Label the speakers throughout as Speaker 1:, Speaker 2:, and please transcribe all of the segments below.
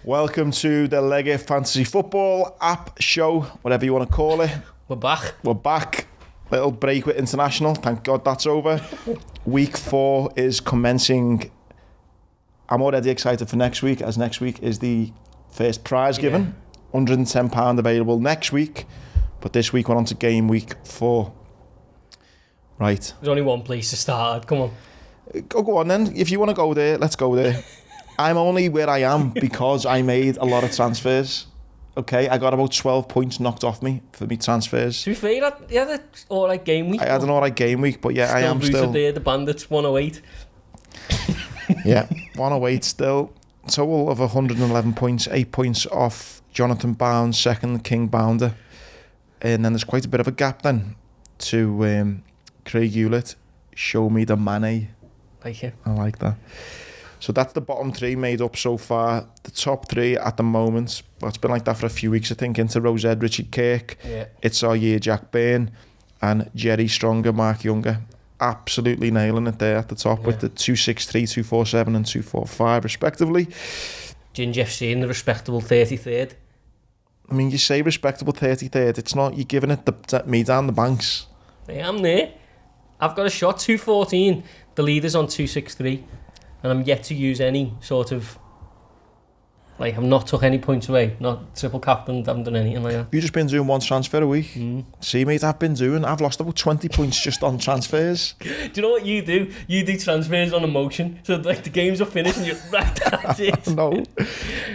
Speaker 1: Welcome to the Lego Fantasy Football app show, whatever you want to call it.
Speaker 2: We're back.
Speaker 1: We're back. Little break with international. Thank God that's over. Week 4 is commencing. I'm already excited for next week, as next week is the first prize given. £110 available next week. But this week we're on to game week 4. Right.
Speaker 2: There's only one place to start. Come on.
Speaker 1: Go on then. If you want to go there, let's go there. I'm only where I am because I made a lot of transfers. Okay, I got about 12 points knocked off me for me transfers.
Speaker 2: To be fair, you had an alright game week.
Speaker 1: I had an alright game week, but yeah, I am still...
Speaker 2: there, the Bandits, 108.
Speaker 1: Yeah, 108 still. Total of 111 points, 8 points off Jonathan Bounds, second King Bounder. And then there's quite a bit of a gap then to Craig Hewlett. Show me the money.
Speaker 2: Like it.
Speaker 1: I like that. So that's the bottom 3 made up so far. The top 3 at the moment, well, it's been like that for a few weeks, I think, into Rosed, Richard Kirk, It's Our Year, Jack Byrne, and Jerry Stronger, Mark Younger. Absolutely nailing it there at the top with the 263, 247 and 245 respectively.
Speaker 2: Ginge FC in the respectable 33rd.
Speaker 1: I mean, you say respectable 33rd, it's not, you're giving it me down the banks.
Speaker 2: I am there. I've got a shot, 214. The leader's on 263. And I'm yet to use any sort of... Like, I've not took any points away. Not triple captained, haven't done anything like that.
Speaker 1: You've just been doing one transfer a week. See, mate, I've lost about 20 points just on transfers.
Speaker 2: Do you know what you do? You do transfers on emotion. So, like, the games are finished and you're right, that's it.
Speaker 1: No.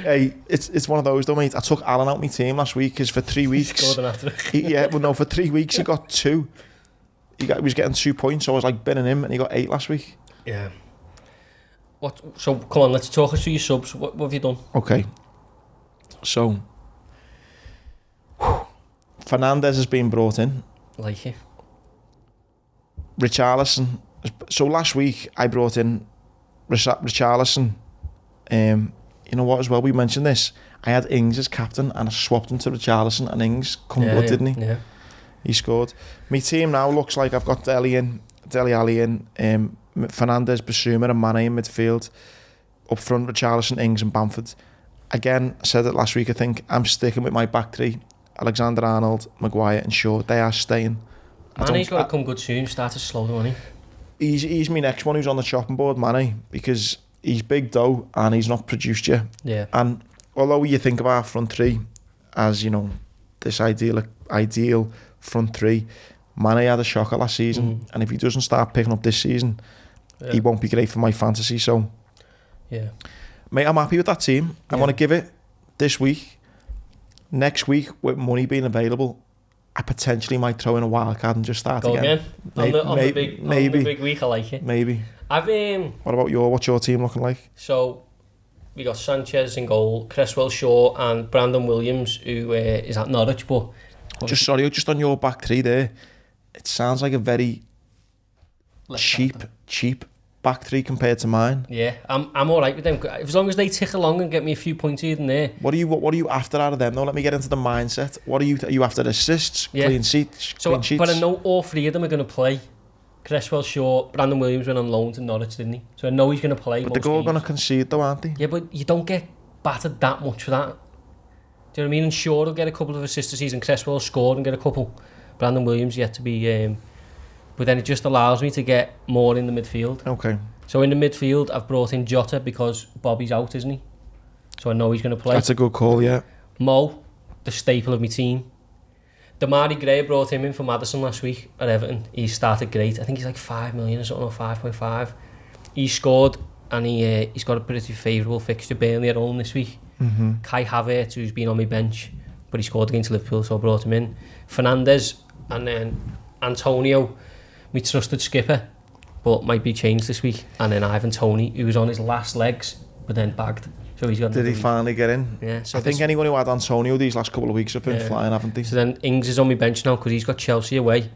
Speaker 1: Hey, it's one of those though, mate. I took Alan out my team last week because for 3 weeks...
Speaker 2: He scored an hat-trick.
Speaker 1: For 3 weeks he got 2. He was getting 2 points, so I was like binning him, and he got 8 last week.
Speaker 2: Yeah. So, come on, let's talk us through your subs. What have you done?
Speaker 1: Okay. So, Fernandez has been brought in.
Speaker 2: Like it.
Speaker 1: Richarlison. So last week I brought in Richarlison. You know what as well, we mentioned this. I had Ings as captain and I swapped him to Richarlison and Ings come good, didn't he?
Speaker 2: Yeah.
Speaker 1: He scored. My team now looks like I've got Dele Alli in, Fernandez, Basuma and Mane in midfield. Up front, Richarlison, Ings and Bamford. Again, I said it last week, I think, I'm sticking with my back 3. Alexander-Arnold, Maguire and Shaw. They are staying.
Speaker 2: Mane's got to come good soon, start to slow the money.
Speaker 1: He's my next one who's on the chopping board, Mane, because he's big dough and he's not produced yet.
Speaker 2: Yeah.
Speaker 1: And although you think of our front 3 as, you know, this ideal front 3, Mane had a shocker last season, and if he doesn't start picking up this season, he won't be great for my fantasy. So, mate, I'm happy with that team. I want to give it this week. Next week, with money being available, I potentially might throw in a wildcard and just start again.
Speaker 2: On the big week, I like it.
Speaker 1: Maybe.
Speaker 2: What
Speaker 1: about what's your team looking like?
Speaker 2: So, we got Sanchez in goal, Cresswell, Shaw, and Brandon Williams, who is at Norwich. But
Speaker 1: just on your back 3 there. It sounds like a very cheap back 3 compared to mine.
Speaker 2: Yeah, I'm all right with them. As long as they tick along and get me a few points here and there.
Speaker 1: What are you after out of them though? Let me get into the mindset. Are you after assists, clean sheets?
Speaker 2: But I know all 3 of them are going to play. Cresswell, Shaw, Brandon Williams went on loan to Norwich, didn't he? So I know he's going to play.
Speaker 1: But they're all going to concede though, aren't they?
Speaker 2: Yeah, but you don't get battered that much for that. Do you know what I mean? And Shaw will get a couple of assists this season. Cresswell will score and get a couple. Brandon Williams yet to be... but then it just allows me to get more in the midfield.
Speaker 1: Okay.
Speaker 2: So in the midfield, I've brought in Jota because Bobby's out, isn't he? So I know he's going to play.
Speaker 1: That's a good call, yeah.
Speaker 2: Mo, the staple of my team. Damari Gray, brought him in for Maddison last week at Everton. He started great. I think he's like 5 million or something, or 5.5. He scored and he's got a pretty favourable fixture. Burnley at home this week. Kai Havertz, who's been on my bench, but he scored against Liverpool, so I brought him in. Fernandez and then Antonio, my trusted skipper, but might be changed this week. And then Ivan Toney, who was on his last legs, but then bagged. So he's got.
Speaker 1: Did he finally get in?
Speaker 2: Yeah. So
Speaker 1: I think anyone who had Antonio these last couple of weeks have been flying, haven't they?
Speaker 2: So then Ings is on my bench now because he's got Chelsea away.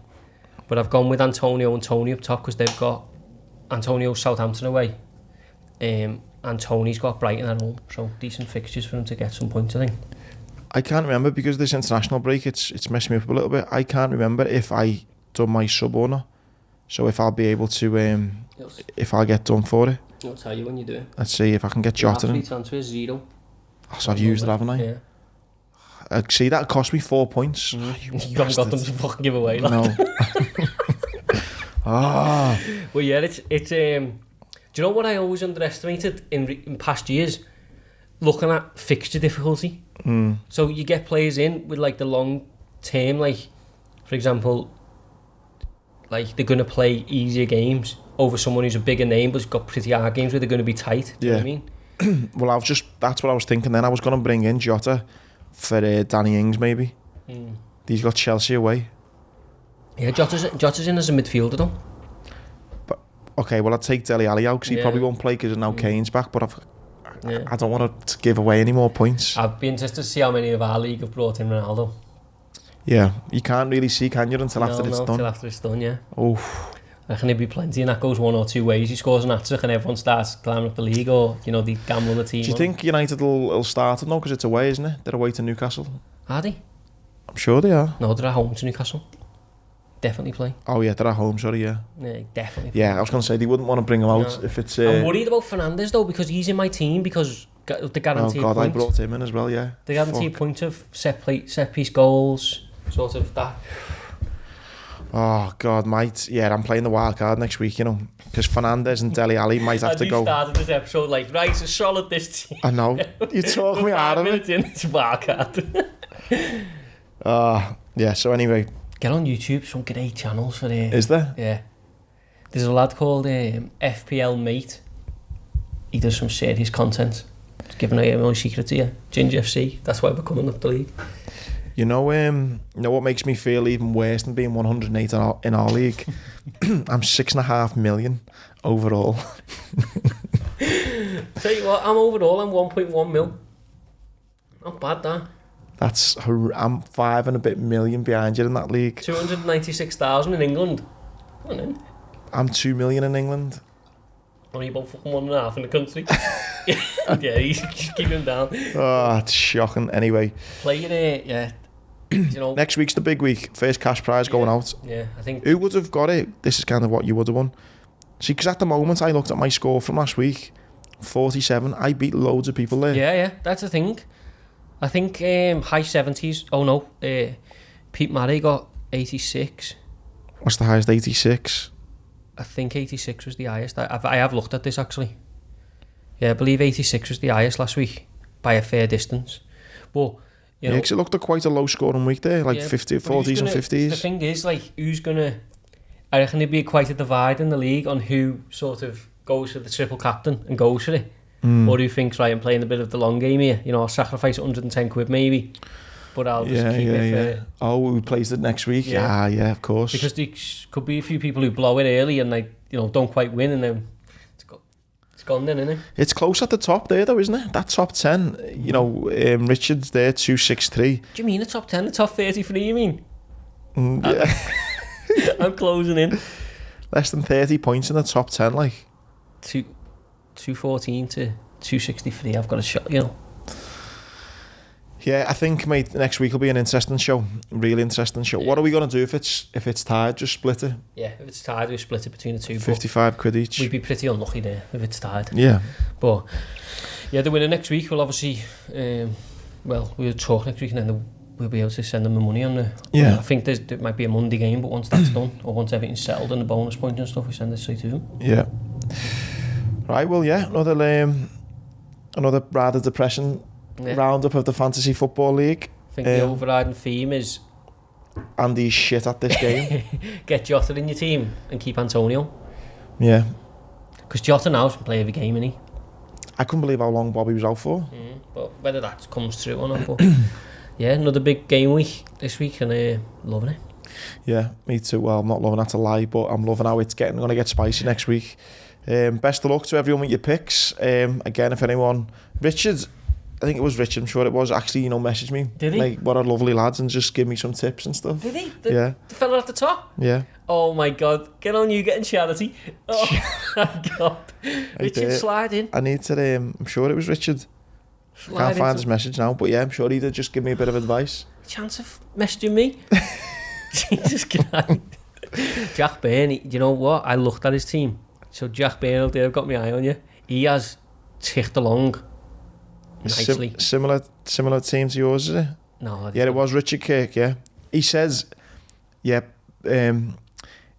Speaker 2: But I've gone with Antonio and Toney up top because they've got Antonio Southampton away. And Toney's got Brighton at home. So decent fixtures for him to get some points, I think.
Speaker 1: I can't remember because of this international break, it's messed me up a little bit. I can't remember if I done my sub or not. So if I'll be able to, if I'll get done for it.
Speaker 2: I'll tell you when you do it.
Speaker 1: Let's see if I can get Jota in.
Speaker 2: Transfer 0.
Speaker 1: So I've used it, haven't I?
Speaker 2: Yeah.
Speaker 1: See, that cost me 4 points.
Speaker 2: You haven't got them to fucking give away. Like.
Speaker 1: No.
Speaker 2: Well, yeah, it's do you know what I always underestimated in past years? Looking at fixture difficulty. So you get players in with like the long term, like for example, like they're going to play easier games over someone who's a bigger name but's got pretty hard games where they're going to be tight. Do you know what I mean?
Speaker 1: Well, that's what I was thinking then. I was going to bring in Jota for Danny Ings maybe. He's got Chelsea away.
Speaker 2: Yeah, Jota's in as a midfielder though.
Speaker 1: But okay, well I'd take Dele Alli out because he probably won't play because now Kane's back. But I don't want to give away any more points.
Speaker 2: I'd be interested to see how many of our league have brought in Ronaldo.
Speaker 1: Yeah, you can't really see, can you, until after it's done?
Speaker 2: Until after it's done, yeah.
Speaker 1: Oh.
Speaker 2: I reckon there'd be plenty, and that goes one or two ways. He scores an hat-trick and everyone starts climbing up the league, or, you know, they gamble on the team.
Speaker 1: Do you think United will start it now, because it's away, isn't it? They're away to Newcastle.
Speaker 2: Are they?
Speaker 1: I'm sure they are.
Speaker 2: No, they're at home to Newcastle. Definitely play.
Speaker 1: Oh yeah, they're at home, sorry, yeah.
Speaker 2: Yeah, definitely play.
Speaker 1: Yeah, I was going to say, they wouldn't want to bring him out if it's...
Speaker 2: I'm worried about Fernandes, though, because he's in my team, because the guaranteed
Speaker 1: points. I
Speaker 2: points.
Speaker 1: brought him in as well, yeah.
Speaker 2: The guaranteed points of set piece goals, sort of that.
Speaker 1: Oh, God, mate. Yeah, I'm playing the Wildcard next week, you know, because Fernandes and Dele Alli might have to go.
Speaker 2: You started this episode like, right, it's solid this team.
Speaker 1: I know. You talk me out of it.
Speaker 2: It's Wildcard.
Speaker 1: Yeah, so anyway.
Speaker 2: Get on YouTube, some great channels for it.
Speaker 1: Is there?
Speaker 2: Yeah. There's a lad called FPL Mate. He does some serious content. Just giving away my secret to you. Ginger FC. That's why we're coming up the league.
Speaker 1: You know what makes me feel even worse than being 108 in our league? I'm 6.5 million overall.
Speaker 2: Tell you what, I'm 1.1 mil. Not bad, that.
Speaker 1: I'm 5 and a bit million behind you in that league.
Speaker 2: 296,000 in England. Come on in.
Speaker 1: I'm 2 million in England.
Speaker 2: Only about fucking 1.5 in the country. Yeah, he's just keep him down.
Speaker 1: Oh, it's shocking. Anyway.
Speaker 2: Play it, yeah. You know,
Speaker 1: next week's the big week. First cash prize going out.
Speaker 2: Yeah, I think.
Speaker 1: Who would have got it? This is kind of what you would have won. See, because at the moment I looked at my score from last week, 47. I beat loads of people there.
Speaker 2: Yeah, that's the thing. I think high 70s. Oh no, Pete Murray got 86.
Speaker 1: What's the highest? 86.
Speaker 2: I think 86 was the highest. I have looked at this actually. Yeah, I believe 86 was the highest last week by a fair distance. But you know,
Speaker 1: because it looked like quite a low scoring week there, like 50, 40s and 50s.
Speaker 2: The thing is, like, who's gonna? I reckon there'd be quite a divide in the league on who sort of goes for the triple captain and goes for it, or who thinks, right, I'm playing a bit of the long game here. You know, I'll sacrifice 110 quid maybe, but I'll just keep it for.
Speaker 1: Oh, who plays it next week? Yeah, of course.
Speaker 2: Because there could be a few people who blow it early and like, you know, don't quite win, and then it's gone then, isn't it?
Speaker 1: It's close at the top there though, isn't it? That top 10, you know, Richard's there 263.
Speaker 2: Do you mean the top 10? The top 33, you mean?
Speaker 1: Yeah.
Speaker 2: I'm closing in.
Speaker 1: Less than 30 points in the top 10, like.
Speaker 2: 214 to 263, I've got a shot, you know.
Speaker 1: Yeah, I think, mate, next week will be an interesting show. Really interesting show. Yeah. What are we going to do if it's tied? Just split it?
Speaker 2: Yeah, if it's tied, we split it between the two.
Speaker 1: 55 quid each.
Speaker 2: We'd be pretty unlucky there if it's tied.
Speaker 1: Yeah.
Speaker 2: But, yeah, the winner next week will obviously, we'll talk next week and then we'll be able to send them the money on the...
Speaker 1: Yeah.
Speaker 2: I think there might be a Monday game, but once that's done, or once everything's settled and the bonus points and stuff, we send it straight to them.
Speaker 1: Yeah. Right, well, yeah, another rather depressing... roundup of the Fantasy Football League.
Speaker 2: I think the overriding theme is
Speaker 1: Andy's shit at this game.
Speaker 2: Get Jota in your team and keep Antonio.
Speaker 1: Yeah.
Speaker 2: Because Jota now can play every game, isn't he?
Speaker 1: I couldn't believe how long Bobby was out for.
Speaker 2: But whether that comes through or not. But yeah, another big game week this week and loving it.
Speaker 1: Yeah, me too. Well, I'm not loving that to lie, but I'm loving how it's going to get spicy next week. Best of luck to everyone with your picks. Again, if anyone... Richard... I think it was Richard, I'm sure it was, actually, you know, messaged me.
Speaker 2: Did he?
Speaker 1: Like, what a lovely lads, and just give me some tips and stuff.
Speaker 2: Did he?
Speaker 1: The
Speaker 2: fella at the top?
Speaker 1: Yeah.
Speaker 2: Oh my God, get on you getting charity. Oh my God. Richard, slide in.
Speaker 1: I need to, I'm sure it was Richard. Can't find his message now, but yeah, I'm sure he did just give me a bit of advice.
Speaker 2: Chance of messaging me? Jesus Christ. Jack Byrne, you know what? I looked at his team. So Jack Byrne, I've got my eye on you. He has ticked along nicely.
Speaker 1: Similar team to yours, is it?
Speaker 2: No.
Speaker 1: Yeah, it was Richard Kirk, yeah. He says, he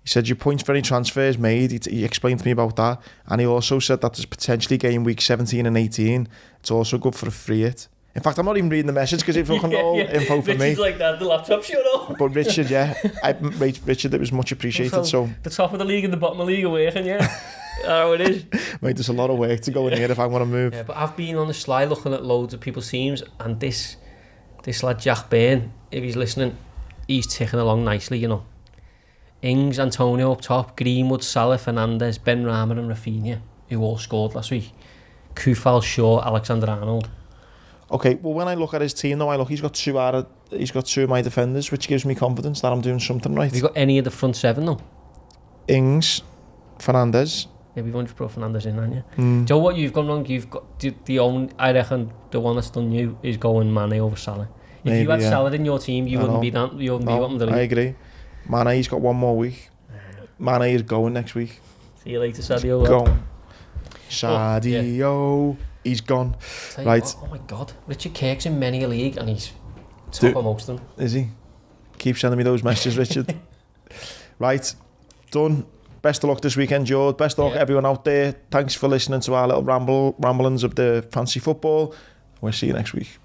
Speaker 1: said your points for any transfers made, he explained to me about that, and he also said that there's potentially game week 17 and 18, it's also good for a free hit. In fact, I'm not even reading the message because it's fucking all info for me.
Speaker 2: Richard's like that, the laptop shut off.
Speaker 1: But Richard, Richard, it was much appreciated. So
Speaker 2: the top of the league and the bottom of the league are working, yeah. Oh, it is.
Speaker 1: Mate, there's a lot of work to go in here if I want to move.
Speaker 2: Yeah, but I've been on the sly looking at loads of people's teams, and this lad Jack Byrne, if he's listening, he's ticking along nicely, you know. Ings, Antonio up top, Greenwood, Salah, Fernandes, Ben Rama and Rafinha, who all scored last week. Kufal, Shaw, Alexander-Arnold.
Speaker 1: Okay, well, when I look at his team, though, he's got two of my defenders, which gives me confidence that I'm doing something right.
Speaker 2: Have you got any of the front seven, though?
Speaker 1: Ings, Fernandes.
Speaker 2: Yeah, we've only put Fernandes in, haven't you? Do you know what you've gone wrong? You've got I reckon the one that's done you is going Mane over Salah. If you had Salah in your team, you wouldn't be bottom of the league.
Speaker 1: I agree. Mane, he's got one more week. Mane is going next week.
Speaker 2: See you later, Sadio.
Speaker 1: Go. Sadio, he's gone. Right.
Speaker 2: What, oh my God, Richard Kirk's in many a league and he's top of most of them.
Speaker 1: Is he? Keep sending me those messages, Richard. Right, done. Best of luck this weekend, George. Best of luck everyone out there. Thanks for listening to our little ramblings of the fancy football. We'll see you next week.